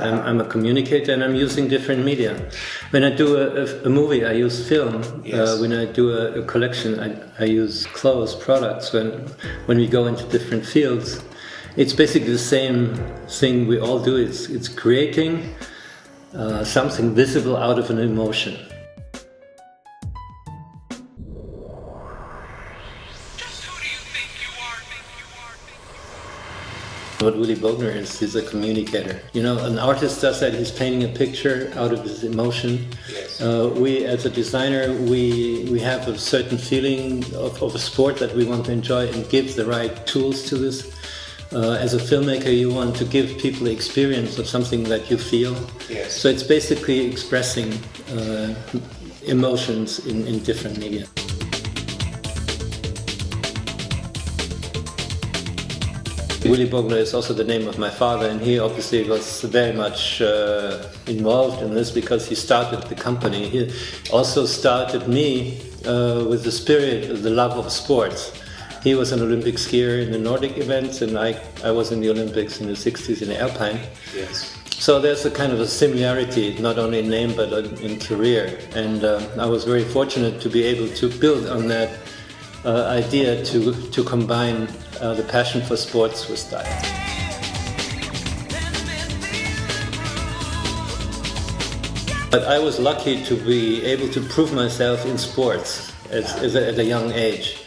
I'm a communicator, and I'm using different media. When I do a movie, I use film. Yes. When I do a collection, I use clothes, products. When we go into different fields, it's basically the same thing we all do. It's creating something visible out of an emotion. What Willy Bogner is, he's a communicator. You know, an artist does that, he's painting a picture out of his emotion. Yes. We, as a designer, we have a certain feeling of a sport that we want to enjoy and give the right tools to this. As a filmmaker, you want to give people the experience of something that you feel. Yes. So it's basically expressing emotions in different media. Willy Bogner is also the name of my father, and he obviously was very much involved in this because he started the company. He also started me with the spirit, the love of sports. He was an Olympic skier in the Nordic events, and I was in the Olympics in the 60s in the Alpine. Yes. So there's a kind of a similarity, not only in name but in career. And I was very fortunate to be able to build on that idea to combine the passion for sports with style. But I was lucky to be able to prove myself in sports at a young age.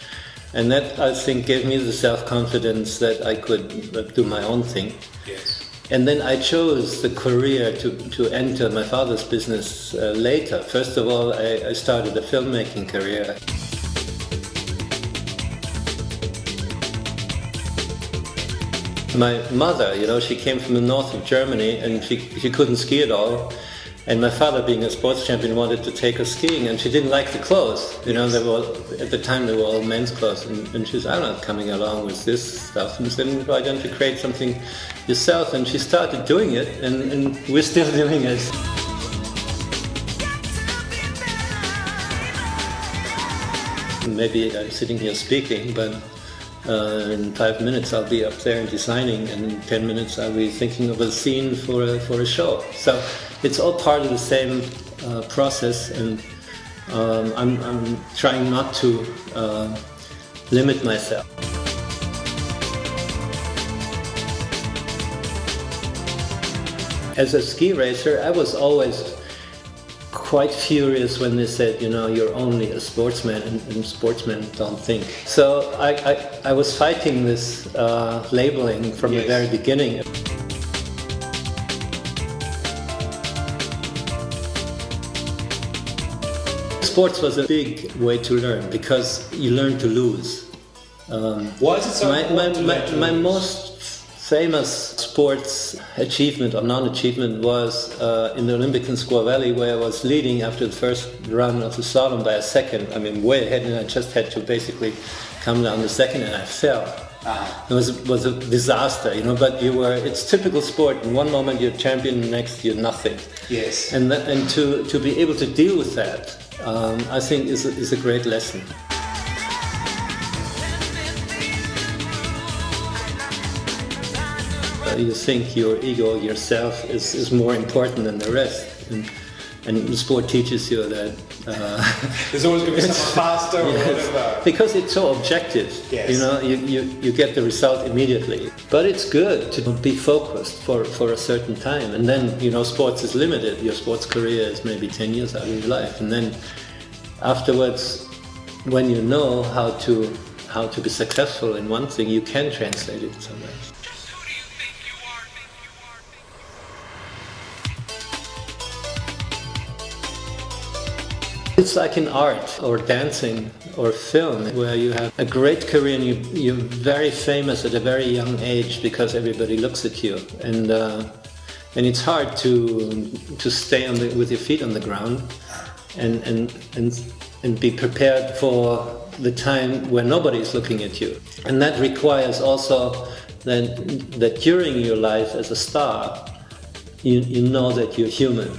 And that, I think, gave me the self-confidence that I could do my own thing. Yes. And then I chose the career to enter my father's business later. First of all, I started a filmmaking career. My mother, you know, she came from the north of Germany and she couldn't ski at all. And my father, being a sports champion, wanted to take her skiing, and she didn't like the clothes. You know, at the time they were all men's clothes, and she said, I'm not coming along with this stuff. And said, why don't you create something yourself? And she started doing it, and we're still doing it. Maybe I'm sitting here speaking, but in 5 minutes I'll be up there and designing, and in 10 minutes I'll be thinking of a scene for a show. So it's all part of the same process, and I'm trying not to limit myself. As a ski racer, I was always quite furious when they said, you know, you're only a sportsman, and sportsmen don't think. So I was fighting this labeling from the very beginning. Sports was a big way to learn because you learn to lose. Why is it so important? My most famous sports achievement or non-achievement was in the Olympics in Squaw Valley, where I was leading after the first run of the slalom by a second. I mean, way ahead, and I just had to basically come down the second, and I fell. It was a disaster, you know. But it's typical sport. In one moment you're champion, the next you're nothing. Yes. And to be able to deal with that, I think is a great lesson. You think your ego, yourself, is more important than the rest, and the sport teaches you that. There's always going to be someone faster or whatever. Because it's so objective. Yes. You know, you get the result immediately. But it's good to be focused for a certain time, and then, you know, sports is limited. Your sports career is maybe 10 years out of your life, and then afterwards, when you know how to be successful in one thing, you can translate it somewhere else. It's like in art or dancing or film, where you have a great career and you're very famous at a very young age because everybody looks at you, and it's hard to stay with your feet on the ground and be prepared for the time when nobody is looking at you. And that requires also that during your life as a star, you know that you're human.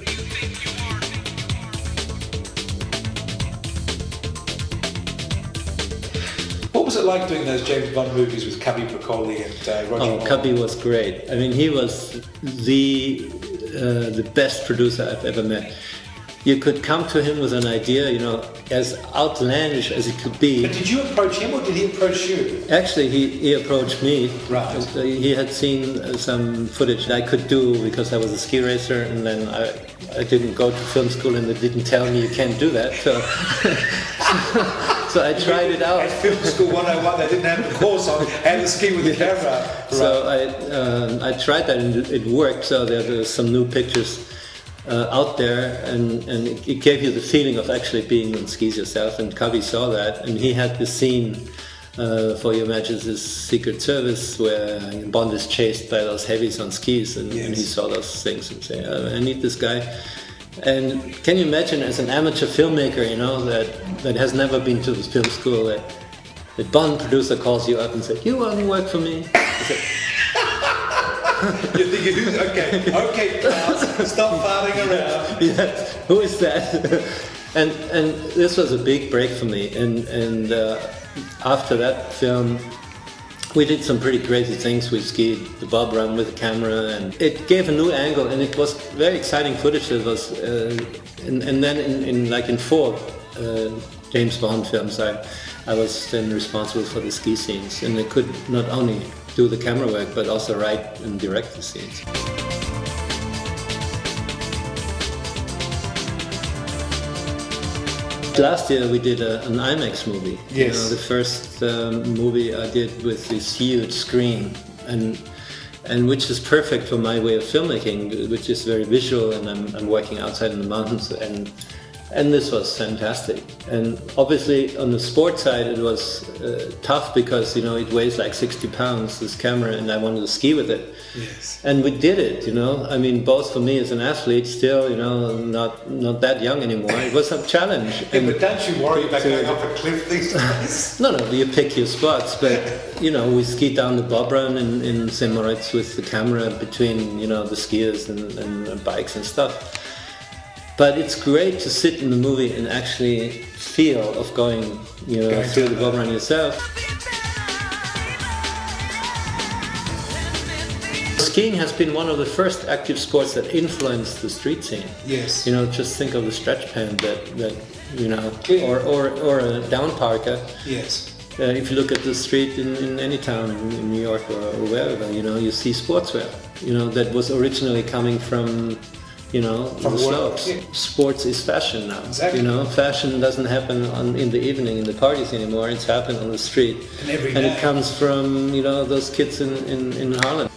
What was it like doing those James Bond movies with Cubby Broccoli and Roger Moore? Cubby was great. I mean, he was the the best producer I've ever met. You could come to him with an idea, you know, as outlandish as it could be. But did you approach him or did he approach you? Actually, he approached me. Right. He had seen some footage I could do because I was a ski racer, and then I didn't go to film school, and they didn't tell me you can't do that. So, so I tried it out. At film school 101, they didn't have the course on how to ski with the camera. Right. So I tried that, and it worked. So there's some new pictures out there, and it gave you the feeling of actually being on skis yourself. And Kavi saw that, and he had the scene for Your Majesty's Secret Service where Bond is chased by those heavies on skis, and he saw those things and said, I need this guy. And can you imagine, as an amateur filmmaker, you know, that has never been to film school, that Bond producer calls you up and says, you want to work for me? You're thinking, okay, Klaus, stop farting around. Yeah, who is that? and this was a big break for me. And after that film, we did some pretty crazy things. We skied the bob run with the camera, and it gave a new angle, and it was very exciting footage. It was, and then in 4 James Bond films, I was then responsible for the ski scenes, and I could not only do the camera work, but also write and direct the scenes. Last year we did an IMAX movie. Yes. You know, the first movie I did with this huge screen, and which is perfect for my way of filmmaking, which is very visual, and I'm working outside in the mountains, and this was fantastic. And obviously on the sports side it was tough because, you know, it weighs like 60 pounds, this camera, and I wanted to ski with it. Yes. And we did it, you know. I mean, both for me as an athlete, still, you know, not that young anymore. It was a challenge. Yeah, but don't you worry about going off a cliff these days? No, you pick your spots, but, you know, we skied down the bob run in St. Moritz with the camera between, you know, the skiers and bikes and stuff. But it's great to sit in the movie and actually feel of going, you know, through the bob run yourself. Skiing has been one of the first active sports that influenced the street scene. Yes. You know, just think of the stretch pant that you know, or a down parka. Yes. If you look at the street in any town in New York or wherever, you know, you see sportswear. You know, that was originally coming from, you know, the slopes. Yeah. Sports is fashion now. Exactly. You know, fashion doesn't happen in the evening in the parties anymore. It's happened on the street, and it comes from, you know, those kids in Harlem.